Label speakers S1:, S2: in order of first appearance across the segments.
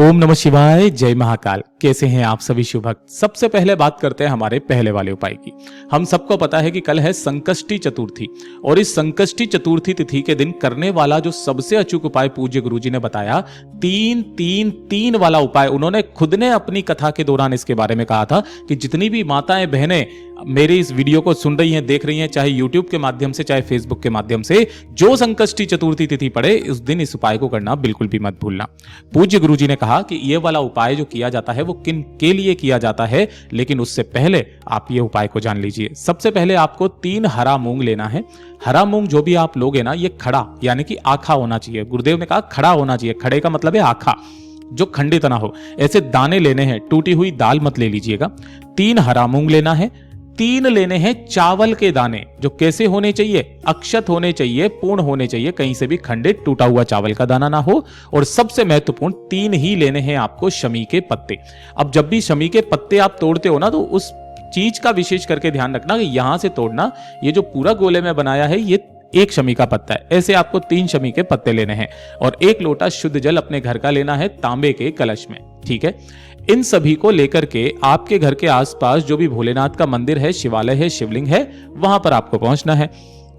S1: ओम नमः शिवाय, जय महाकाल। कैसे हैं आप सभी शिव भक्त। सबसे पहले बात करते हैं हमारे पहले वाले उपाय की। हम सबको पता है कि कल है संकष्टी चतुर्थी और इस संकष्टी चतुर्थी तिथि के दिन करने वाला जो सबसे अचूक उपाय पूज्य गुरुजी ने बताया, 3-3-3 वाला उपाय। उन्होंने खुद ने अपनी कथा के दौरान इसके बारे में कहा था कि जितनी भी माताएं बहनें मेरी इस वीडियो को सुन रही हैं, देख रही हैं, चाहे यूट्यूब के माध्यम से चाहे फेसबुक के माध्यम से, जो संकष्टी चतुर्थी तिथि पड़े उस दिन इस उपाय को करना बिल्कुल भी मत भूलना। पूज्य गुरुजी ने कहा कि यह वाला उपाय जो किया जाता है वो किन के लिए किया जाता है, लेकिन उससे पहले आप ये उपाय को जान लीजिए। सबसे पहले आपको 3 हरा मूंग लेना है। हरा मूंग जो भी आप लोगे ना, ये खड़ा यानी कि आखा होना चाहिए। गुरुदेव ने कहा खड़ा होना चाहिए। खड़े का मतलब है आखा, जो खंडित ना हो। ऐसे दाने लेने हैं, टूटी हुई दाल मत ले लीजिएगा। 3 हरा मूंग लेना है। 3 लेने हैं चावल के दाने, जो कैसे होने चाहिए, अक्षत होने चाहिए, पूर्ण होने चाहिए, कहीं से भी खंडित टूटा हुआ चावल का दाना ना हो। और सबसे महत्वपूर्ण 3 ही लेने हैं आपको शमी के पत्ते। अब जब भी शमी के पत्ते आप तोड़ते हो ना, तो उस चीज का विशेष करके ध्यान रखना कि यहां से तोड़ना। ये जो पूरा गोले में बनाया है ये 1 शमी का पत्ता है। ऐसे आपको 3 शमी के पत्ते लेने हैं और 1 लोटा शुद्ध जल अपने घर का लेना है, तांबे के कलश में। ठीक है, इन सभी को लेकर के आपके घर के आसपास जो भी भोलेनाथ का मंदिर है, शिवालय है, शिवलिंग है, वहां पर आपको पहुंचना है।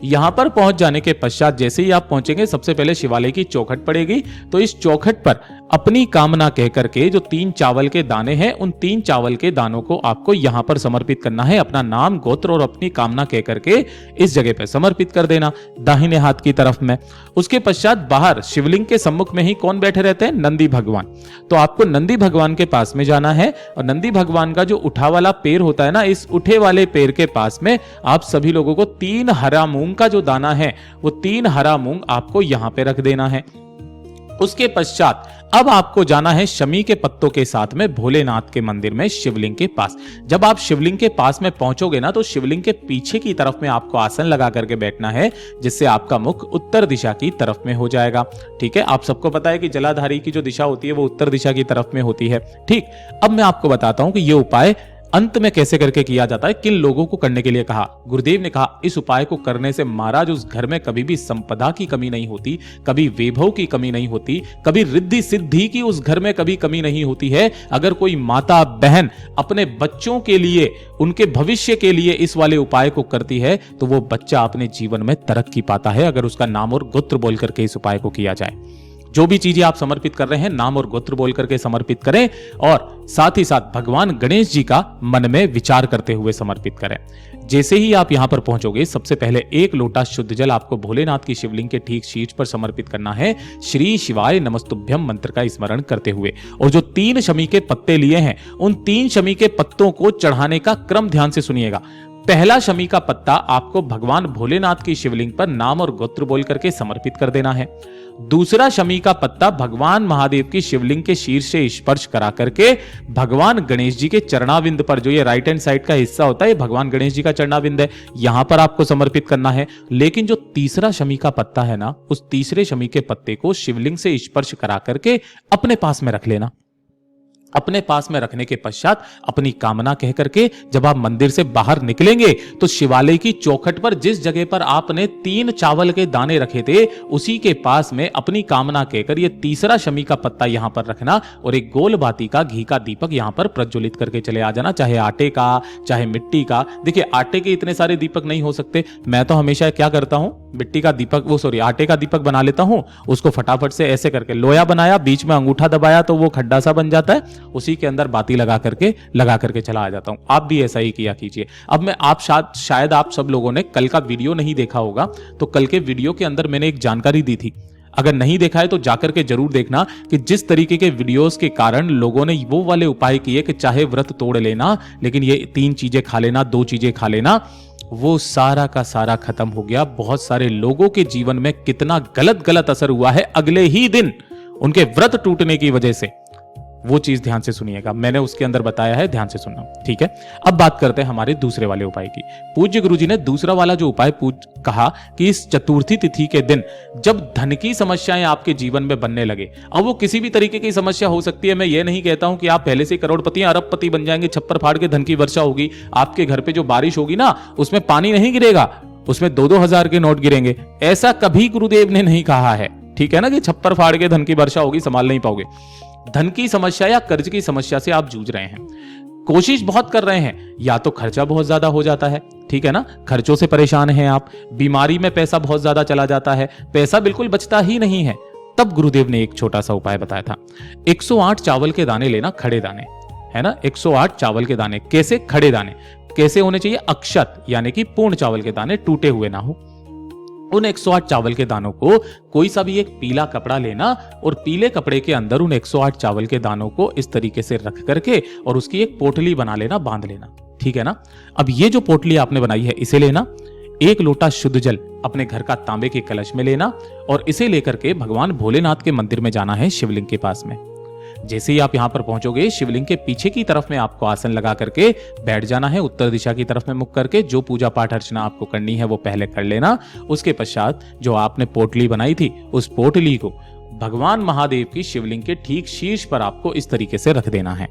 S1: यहां पर पहुंच जाने के पश्चात जैसे ही आप पहुंचेंगे, सबसे पहले शिवालय की चौखट पड़ेगी। तो इस चौखट पर अपनी कामना कह करके जो 3 चावल के दाने हैं, उन 3 चावल के दानों को आपको यहां पर समर्पित करना है। अपना नाम, गोत्र और अपनी कामना कह करके इस जगह पर समर्पित कर देना, दाहिने हाथ की तरफ में। उसके पश्चात बाहर शिवलिंग के सम्मुख में ही कौन बैठे रहते हैं? नंदी भगवान। तो आपको नंदी भगवान के पास में जाना है और नंदी भगवान का जो उठा वाला पैर होता है ना, इस उठे वाले पैर के पास में आप सभी लोगों को 3 हरा मूंग का जो दाना है, वो 3 हरा मूंग आपको यहां पे रख देना है। उसके पश्चात अब आपको जाना है शमी के पत्तों के साथ में भोलेनाथ के मंदिर में, शिवलिंग के पास। जब आप शिवलिंग के पास में पहुंचोगे ना, तो शिवलिंग के पीछे की तरफ में आपको आसन लगा करके बैठना है, जिससे आपका मुख उत्तर दिशा की तरफ में हो जाएगा। ठीक है, आप सबको पता है कि जलाधारी की जो दिशा होती है वो उत्तर दिशा की तरफ में होती है। ठीक, अब मैं आपको बताता हूं कि यह उपाय अंत में कैसे करके किया जाता है, किन लोगों को करने के लिए कहा। गुरुदेव ने कहा इस उपाय को करने से महाराज उस घर में कभी भी संपदा की कमी नहीं होती, कभी वैभव की कमी नहीं होती, कभी रिद्धि सिद्धि की उस घर में कभी कमी नहीं होती है। अगर कोई माता बहन अपने बच्चों के लिए, उनके भविष्य के लिए इस वाले उपाय को करती है, तो वो बच्चा अपने जीवन में तरक्की पाता है, अगर उसका नाम और गोत्र बोल करके इस उपाय को किया जाए। जो भी चीजें आप समर्पित कर रहे हैं, नाम और गोत्र बोल करके समर्पित करें और साथ ही साथ भगवान गणेश जी का मन में विचार करते हुए समर्पित करें। जैसे ही आप यहां पर पहुंचोगे, सबसे पहले 1 लोटा शुद्ध जल आपको भोलेनाथ की शिवलिंग के ठीक शीर्ष पर समर्पित करना है, श्री शिवाय नमस्तुभ्यम मंत्र का स्मरण करते हुए। और जो 3 शमी के पत्ते लिए हैं, उन 3 शमी के पत्तों को चढ़ाने का क्रम ध्यान से सुनिएगा। पहला शमी का पत्ता आपको भगवान भोलेनाथ की शिवलिंग पर नाम और गोत्र बोल करके समर्पित कर देना है। दूसरा शमी का पत्ता भगवान महादेव की शिवलिंग के शीर्ष से स्पर्श करा करके भगवान गणेश जी के चरणाविंद पर, जो ये राइट हैंड साइड का हिस्सा होता है, भगवान गणेश जी का चरणाविंद है, यहां पर आपको समर्पित करना है। लेकिन जो तीसरा शमी का पत्ता है ना, उस तीसरे शमी के पत्ते को शिवलिंग से स्पर्श करा करके अपने पास में रख लेना। अपने पास में रखने के पश्चात अपनी कामना कह करके जब आप मंदिर से बाहर निकलेंगे, तो शिवालय की चौखट पर जिस जगह पर आपने 3 चावल के दाने रखे थे, उसी के पास में अपनी कामना कहकर ये तीसरा शमी का पत्ता यहां पर रखना और एक गोल बाती का घी का दीपक यहां पर प्रज्वलित करके चले आ जाना, चाहे आटे का, चाहे मिट्टी का। देखिए, आटे के इतने सारे दीपक नहीं हो सकते। मैं तो हमेशा क्या करता हूं, मिट्टी का दीपक, आटे का दीपक बना लेता हूं, उसको फटाफट से ऐसे करके लोया बनाया, बीच में अंगूठा दबाया तो वो खड्डा सा बन जाता है, उसी के अंदर बाती लगा करके चला आ जाता हूं। आप भी ऐसा ही किया कीजिए। अब मैं शायद आप सब लोगों ने कल का वीडियो नहीं देखा होगा, तो कल के वीडियो के अंदर मैंने एक जानकारी दी थी। अगर नहीं देखा है तो जाकर के जरूर देखना कि जिस तरीके के वीडियोस के कारण लोगों ने वो वाले उपाय किए कि चाहे व्रत तोड़ लेना, लेकिन ये 3 चीजें खा लेना, 2 चीजें खा लेना, वो सारा का सारा खत्म हो गया। बहुत सारे लोगों के जीवन में कितना गलत असर हुआ है अगले ही दिन उनके व्रत टूटने की वजह से। वो चीज ध्यान से सुनिएगा, मैंने उसके अंदर बताया है, ध्यान से सुनना। ठीक है, अब बात करते हैं हमारे दूसरे वाले उपाय की। पूज्य गुरुजी ने दूसरा वाला जो उपाय कहा कि इस चतुर्थी तिथि के दिन जब धन की समस्याएं आपके जीवन में बनने लगे, अब वो किसी भी तरीके की समस्या हो सकती है। मैं ये नहीं कहता हूं कि आप पहले से करोड़पति अरबपति बन जाएंगे, छप्पर फाड़ के धन की वर्षा होगी, आपके घर पे जो बारिश होगी ना, उसमें पानी नहीं गिरेगा, उसमें 2-2 हजार के नोट गिरेंगे। ऐसा कभी गुरुदेव ने नहीं कहा है। ठीक है ना, कि छप्पर फाड़ के धन की वर्षा होगी, संभाल नहीं पाओगे। धन की समस्या या कर्ज की समस्या से आप जूझ रहे हैं, कोशिश बहुत कर रहे हैं, या तो खर्चा बहुत ज्यादा हो जाता है, ठीक है ना, खर्चों से परेशान हैं आप, बीमारी में पैसा बहुत ज्यादा चला जाता है, पैसा बिल्कुल बचता ही नहीं है, तब गुरुदेव ने एक छोटा सा उपाय बताया था। 108 चावल के दाने लेना, खड़े दाने, है ना, 108 चावल के दाने। कैसे? खड़े दाने कैसे होने चाहिए? अक्षत यानी कि पूर्ण चावल के दाने, टूटे हुए ना हो। उन 108 चावल के दानों को कोई सा भी एक पीला कपड़ा लेना और पीले कपड़े के अंदर उन 108 चावल के दानों को इस तरीके से रख करके और उसकी एक पोटली बना लेना, बांध लेना, ठीक है ना। अब ये जो पोटली आपने बनाई है इसे लेना, 1 लोटा शुद्ध जल अपने घर का तांबे के कलश में लेना और इसे लेकर के भगवान भोलेनाथ के मंदिर में जाना है, शिवलिंग के पास में। जैसे ही आप यहां पर पहुंचोगे, शिवलिंग के पीछे की तरफ में आपको आसन लगा करके बैठ जाना है, उत्तर दिशा की तरफ में मुख करके। जो पूजा पाठ अर्चना आपको करनी है वो पहले कर लेना। उसके पश्चात जो आपने पोटली बनाई थी उस पोटली को भगवान महादेव की शिवलिंग के ठीक शीर्ष पर आपको इस तरीके से रख देना है।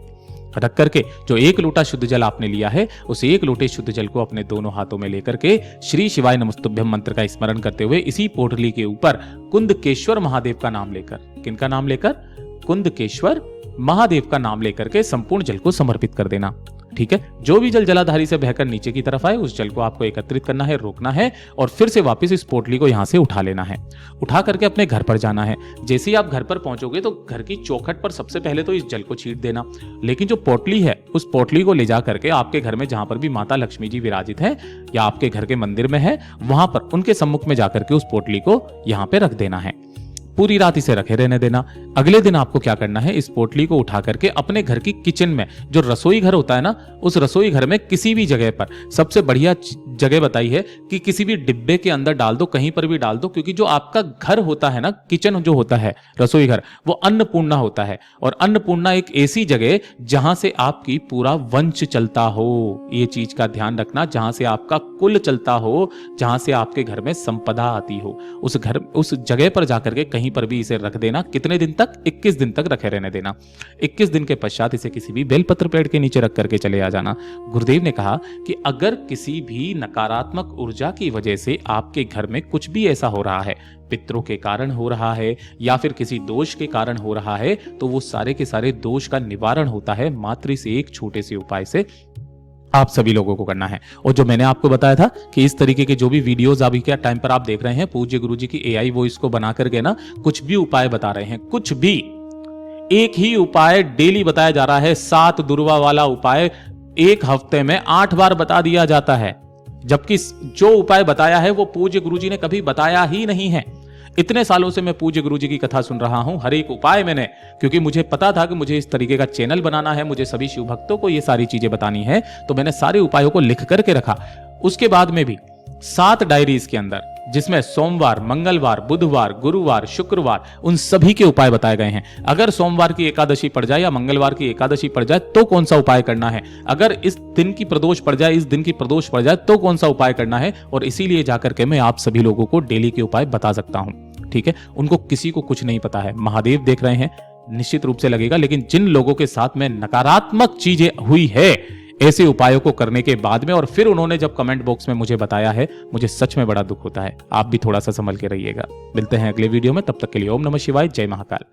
S1: रख करके जो 1 लोटा शुद्ध जल आपने लिया है उस 1 लोटे शुद्ध जल को अपने दोनों हाथों में लेकर के श्री शिवाय नमस्तुभ्यम मंत्र का स्मरण करते हुए इसी पोटली के ऊपर कुंदकेश्वर महादेव का नाम लेकर, किनका नाम लेकर? कुंदकेश्वर महादेव का नाम लेकर के संपूर्ण जल को समर्पित कर देना, ठीक है। जो भी जल जलाधारी से बहकर नीचे की तरफ आए उस जल को आपको एकत्रित करना है, रोकना है और फिर से वापस इस पोटली को यहां से उठा लेना है। उठा करके अपने घर पर जाना है। जैसे ही आप घर पर पहुंचोगे तो घर की चौखट पर सबसे पहले तो इस जल को छींट देना, लेकिन जो पोटली है उस पोटली को ले जा करके आपके घर में जहां पर भी माता लक्ष्मी जी विराजित है या आपके घर के मंदिर में है वहां पर उनके सम्मुख में जाकर के उस पोटली को यहां पे रख देना है। पूरी रात इसे रखे रहने देना। अगले दिन आपको क्या करना है, इस पोटली को उठा करके अपने घर की किचन में, जो रसोई घर होता है ना, उस रसोई घर में किसी भी जगह पर, सबसे बढ़िया जगह बताई है कि किसी भी डिब्बे के अंदर डाल दो, कहीं पर भी डाल दो, क्योंकि जो आपका घर होता है ना, किचन जो होता है, रसोई घर, वो अन्नपूर्णा होता है और अन्नपूर्णा एक ऐसी जगह जहां से आपकी पूरा वंश चलता हो। ये चीज का ध्यान रखना, जहां से आपका कुल चलता हो, जहां से आपके घर में संपदा आती हो, उस जगह पर जाकर के कहीं पर भी इसे रख देना। कितने दिन तक? 21 दिन तक रखे रहने देना। 21 दिन के पश्चात इसे किसी भी बेलपत्र पेड़ के नीचे रख करके चले आ जाना। गुरुदेव ने कहा कि अगर किसी भी नकारात्मक ऊर्जा की वजह से आपके घर में कुछ भी ऐसा हो रहा है, पितरों के कारण हो रहा है या फिर किसी दोष के कारण हो रहा है, तो वो सारे के सारे दोष का निवारण होता है मात्र से एक छोटे से उपाय से आप सभी लोगों को करना है। और जो मैंने आपको बताया था कि इस तरीके के जो भी वीडियोस अभी के टाइम पर आप देख रहे हैं, पूज्य गुरुजी की एआई वॉइस को बना करके ना कुछ भी उपाय बता रहे हैं, कुछ भी एक ही उपाय डेली बताया जा रहा है। 7 दुर्वा वाला उपाय एक हफ्ते में 8 बार बता दिया जाता है, जबकि जो उपाय बताया है वो पूज्य गुरुजी ने कभी बताया ही नहीं है। इतने सालों से मैं पूज्य गुरुजी की कथा सुन रहा हूं, हर एक उपाय मैंने, क्योंकि मुझे पता था कि मुझे इस तरीके का चैनल बनाना है, मुझे सभी शिव भक्तों को ये सारी चीजें बतानी है, तो मैंने सारे उपायों को लिख करके रखा। उसके बाद में भी 7 डायरीज के अंदर, जिसमें सोमवार, मंगलवार, बुधवार, गुरुवार, शुक्रवार, उन सभी के उपाय बताए गए हैं। अगर सोमवार की एकादशी पड़ जाए या मंगलवार की एकादशी पड़ जाए तो कौन सा उपाय करना है, अगर इस दिन की प्रदोष पड़ जाए, इस दिन की प्रदोष पड़ जाए तो कौन सा उपाय करना है, और इसीलिए जाकर के मैं आप सभी लोगों को डेली के उपाय बता सकता हूं, ठीक है। उनको किसी को कुछ नहीं पता है, महादेव देख रहे हैं, निश्चित रूप से लगेगा, लेकिन जिन लोगों के साथ में नकारात्मक चीजें हुई है ऐसे उपायों को करने के बाद में, और फिर उन्होंने जब कमेंट बॉक्स में मुझे बताया है, मुझे सच में बड़ा दुख होता है। आप भी थोड़ा सा संभल के रहिएगा। मिलते हैं अगले वीडियो में, तब तक के लिए ओम नमः शिवाय, जय महाकाल।